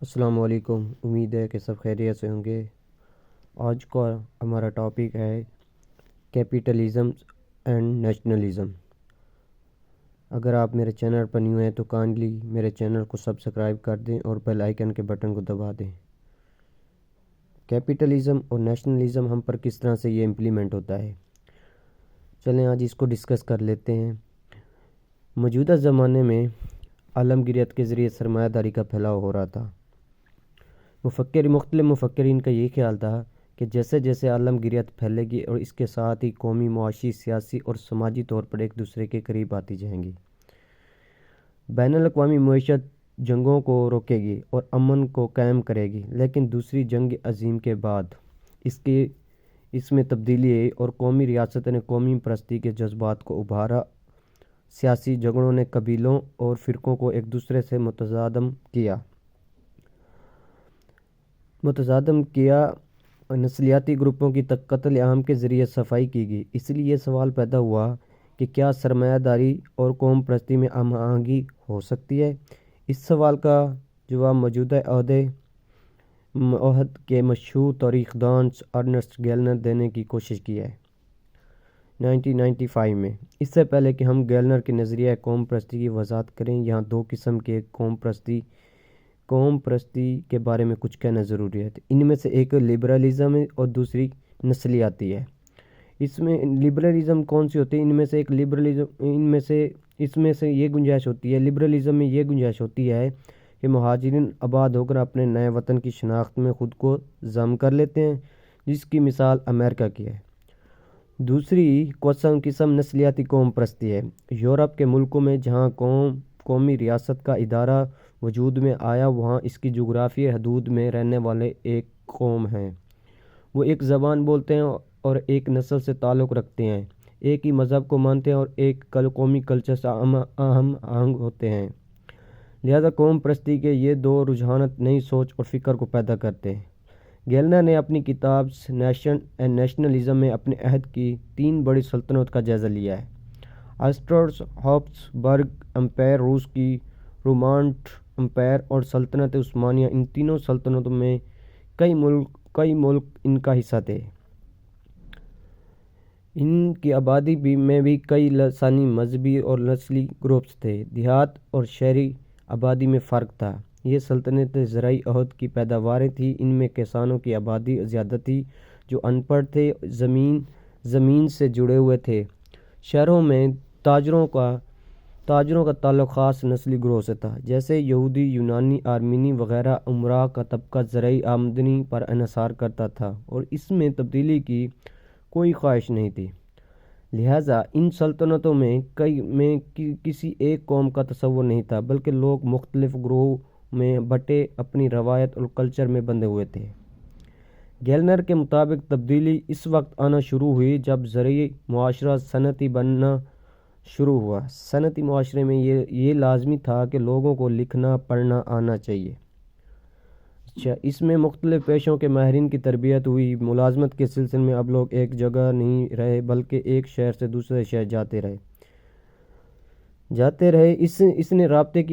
السلام علیکم، امید ہے کہ سب خیریت سے ہوں گے۔ آج کا ہمارا ٹاپک ہے کیپیٹلزم اینڈ نیشنلزم۔ اگر آپ میرے چینل پر نیو ہیں تو کائنڈلی میرے چینل کو سبسکرائب کر دیں اور بیل آئیکن کے بٹن کو دبا دیں۔ کیپیٹلزم اور نیشنلزم ہم پر کس طرح سے یہ امپلیمنٹ ہوتا ہے، چلیں آج اس کو ڈسکس کر لیتے ہیں۔ موجودہ زمانے میں عالمگیریت کے ذریعے سرمایہ داری کا پھیلاؤ ہو رہا تھا۔ مختلف مفکرین کا یہ خیال تھا کہ جیسے جیسے عالمگیریت پھیلے گی اور اس کے ساتھ ہی قومی، معاشی، سیاسی اور سماجی طور پر ایک دوسرے کے قریب آتی جائیں گی۔ بین الاقوامی معیشت جنگوں کو روکے گی اور امن کو قائم کرے گی، لیکن دوسری جنگ عظیم کے بعد اس میں تبدیلی آئی اور قومی ریاست نے قومی پرستی کے جذبات کو ابھارا۔ سیاسی جھگڑوں نے قبیلوں اور فرقوں کو ایک دوسرے سے متصادم کیا۔ نسلیاتی گروپوں کی قتل عام کے ذریعے صفائی کی گئی۔ اس لیے یہ سوال پیدا ہوا کہ کیا سرمایہ داری اور قوم پرستی میں ہم آہنگی ہو سکتی ہے؟ اس سوال کا جواب موجودہ عہد کے مشہور تاریخ دان ارنسٹ گیلنر دینے کی کوشش کی ہے 1995 میں۔ اس سے پہلے کہ ہم گیلنر کے نظریہ قوم پرستی کی وضاحت کریں، یہاں دو قسم کے قوم پرستی کے بارے میں کچھ کہنا ضروری ہے۔ ان میں سے ایک لبرلزم ہے اور دوسری نسلیاتی ہے۔ اس میں لبرلزم کون سی ہوتی ہے؟ اس میں سے یہ گنجائش ہوتی ہے، لبرلزم میں یہ گنجائش ہوتی ہے کہ مہاجرین آباد ہو کر اپنے نئے وطن کی شناخت میں خود کو ضم کر لیتے ہیں، جس کی مثال امریکہ کی ہے۔ دوسری قسم نسلیاتی قوم پرستی ہے۔ یورپ کے ملکوں میں جہاں قومی ریاست کا ادارہ وجود میں آیا، وہاں اس کی جغرافیائی حدود میں رہنے والے ایک قوم ہیں۔ وہ ایک زبان بولتے ہیں اور ایک نسل سے تعلق رکھتے ہیں، ایک ہی مذہب کو مانتے ہیں اور ایک قومی کلچر سے ہم آہنگ ہوتے ہیں۔ لہذا قوم پرستی کے یہ دو رجحانات نئی سوچ اور فکر کو پیدا کرتے ہیں۔ گیلنر نے اپنی کتاب نیشن اینڈ نیشنلزم میں اپنے عہد کی 3 بڑی سلطنتوں کا جائزہ لیا ہے: آسٹریاس ہابسبرگ امپائر، روس کی رومانوٹ امپائر اور سلطنت عثمانیہ۔ ان تینوں سلطنتوں میں کئی ملک ان کا حصہ تھے۔ ان کی آبادی میں بھی کئی لسانی، مذہبی اور نسلی گروپس تھے۔ دیہات اور شہری آبادی میں فرق تھا۔ یہ سلطنتیں زرعی عہد کی پیداواریں تھیں۔ ان میں کسانوں کی آبادی زیادہ تھی جو ان پڑھ تھے، زمین سے جڑے ہوئے تھے۔ شہروں میں تاجروں کا تعلق خاص نسلی گروہ سے تھا، جیسے یہودی، یونانی، آرمینی وغیرہ۔ امراء کا طبقہ زرعی آمدنی پر انحصار کرتا تھا اور اس میں تبدیلی کی کوئی خواہش نہیں تھی۔ لہٰذا ان سلطنتوں میں کسی ایک قوم کا تصور نہیں تھا، بلکہ لوگ مختلف گروہوں میں بٹے اپنی روایت اور کلچر میں بندھے ہوئے تھے۔ گیلنر کے مطابق تبدیلی اس وقت آنا شروع ہوئی جب زرعی معاشرہ صنعتی بننا شروع ہوا۔ صنعتی معاشرے میں یہ لازمی تھا کہ لوگوں کو لکھنا پڑھنا آنا چاہیے۔ اس میں مختلف پیشوں کے ماہرین کی تربیت ہوئی۔ ملازمت کے سلسلے میں اب لوگ ایک جگہ نہیں رہے بلکہ ایک شہر سے دوسرے شہر جاتے رہے۔ اس نے رابطے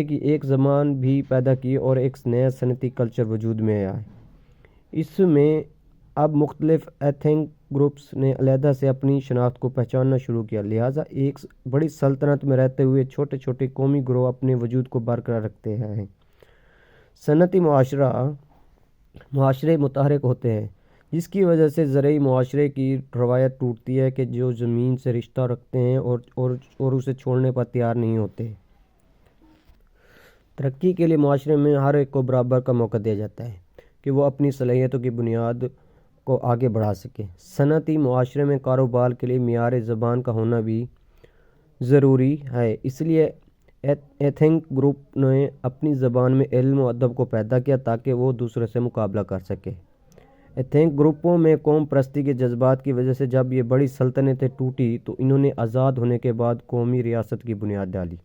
کی ایک زبان بھی پیدا کی اور ایک نیا صنعتی کلچر وجود میں آیا۔ اس میں اب مختلف ایتھنک گروپس نے علیحدہ سے اپنی شناخت کو پہچاننا شروع کیا۔ لہٰذا ایک بڑی سلطنت میں رہتے ہوئے چھوٹے چھوٹے قومی گروہ اپنے وجود کو برقرار رکھتے ہیں۔ صنعتی معاشرے متحرک ہوتے ہیں، جس کی وجہ سے زرعی معاشرے کی روایت ٹوٹتی ہے کہ جو زمین سے رشتہ رکھتے ہیں اور اسے چھوڑنے پر تیار نہیں ہوتے۔ ترقی کے لیے معاشرے میں ہر ایک کو برابر کا موقع دیا جاتا ہے کہ وہ اپنی صلاحیتوں کی بنیاد کو آگے بڑھا سکے۔ صنعتی معاشرے میں کاروبار کے لیے معیار زبان کا ہونا بھی ضروری ہے، اس لیے ایتھنک گروپ نے اپنی زبان میں علم و ادب کو پیدا کیا تاکہ وہ دوسرے سے مقابلہ کر سکے۔ ایتھنک گروپوں میں قوم پرستی کے جذبات کی وجہ سے جب یہ بڑی سلطنتیں ٹوٹی تو انہوں نے آزاد ہونے کے بعد قومی ریاست کی بنیاد ڈالی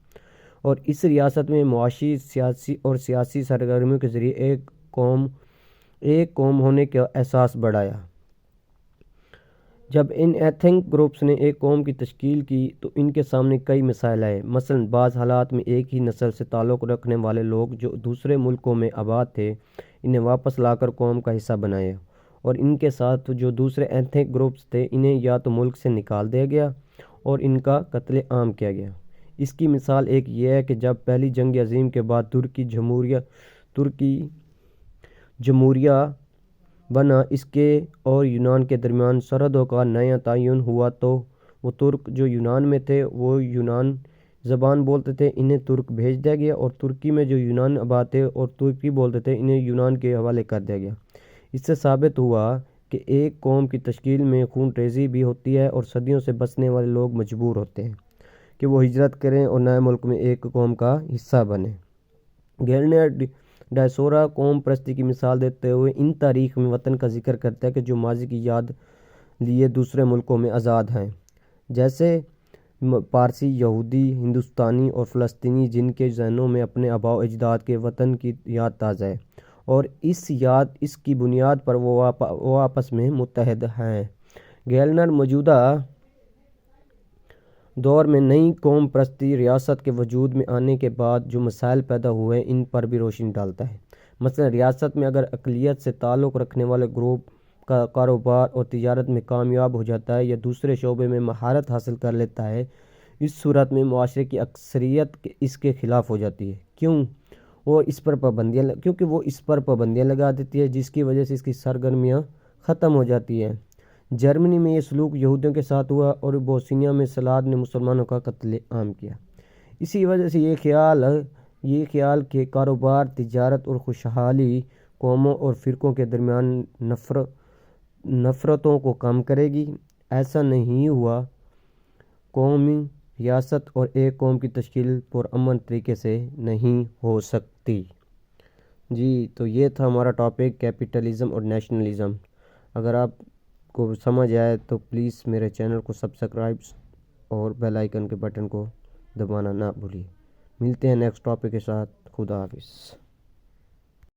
اور اس ریاست میں معاشی، سیاسی سرگرمیوں کے ذریعے ایک قوم ہونے کا احساس بڑھایا۔ جب ان ایتھنک گروپس نے ایک قوم کی تشکیل کی تو ان کے سامنے کئی مسائل آئے۔ مثلاً بعض حالات میں ایک ہی نسل سے تعلق رکھنے والے لوگ جو دوسرے ملکوں میں آباد تھے انہیں واپس لا کر قوم کا حصہ بنایا، اور ان کے ساتھ جو دوسرے ایتھنک گروپس تھے انہیں یا تو ملک سے نکال دیا گیا اور ان کا قتل عام کیا گیا۔ اس کی مثال ایک یہ ہے کہ جب پہلی جنگ عظیم کے بعد ترکی جمہوریہ بنا، اس کے اور یونان کے درمیان سرحدوں کا نیا تعین ہوا تو وہ ترک جو یونان میں تھے وہ یونان زبان بولتے تھے انہیں ترک بھیج دیا گیا، اور ترکی میں جو یونان آباد تھے اور ترکی بولتے تھے انہیں یونان کے حوالے کر دیا گیا۔ اس سے ثابت ہوا کہ ایک قوم کی تشکیل میں خون ریزی بھی ہوتی ہے اور صدیوں سے بسنے والے لوگ مجبور ہوتے ہیں کہ وہ ہجرت کریں اور نئے ملک میں ایک قوم کا حصہ بنیں۔ گیلنر ڈائسورا قوم پرستی کی مثال دیتے ہوئے ان تاریخ میں وطن کا ذکر کرتا ہے کہ جو ماضی کی یاد لیے دوسرے ملکوں میں آزاد ہیں، جیسے پارسی، یہودی، ہندوستانی اور فلسطینی، جن کے ذہنوں میں اپنے آباء و اجداد کے وطن کی یاد تازہ ہے اور اس کی بنیاد پر وہ آپس میں متحد ہیں۔ گیلنر موجودہ دور میں نئی قوم پرستی ریاست کے وجود میں آنے کے بعد جو مسائل پیدا ہوئے ان پر بھی روشنی ڈالتا ہے۔ مثلا ریاست میں اگر اقلیت سے تعلق رکھنے والے گروپ کا کاروبار اور تجارت میں کامیاب ہو جاتا ہے یا دوسرے شعبے میں مہارت حاصل کر لیتا ہے، اس صورت میں معاشرے کی اکثریت اس کے خلاف ہو جاتی ہے، کیونکہ وہ اس پر پابندیاں لگا دیتی ہے، جس کی وجہ سے اس کی سرگرمیاں ختم ہو جاتی ہیں۔ جرمنی میں یہ سلوک یہودیوں کے ساتھ ہوا اور بوسنیا میں سلاد نے مسلمانوں کا قتل عام کیا۔ اسی وجہ سے یہ خیال کہ کاروبار، تجارت اور خوشحالی قوموں اور فرقوں کے درمیان نفرتوں کو کم کرے گی، ایسا نہیں ہوا۔ قومی ریاست اور ایک قوم کی تشکیل پرامن طریقے سے نہیں ہو سکتی۔ جی تو یہ تھا ہمارا ٹاپک کیپٹلزم اور نیشنلزم۔ اگر آپ کو سمجھ آئے تو پلیز میرے چینل کو سبسکرائب اور بیل آئیکن کے بٹن کو دبانا نہ بھولیے۔ ملتے ہیں نیکسٹ ٹاپک کے ساتھ۔ خدا حافظ۔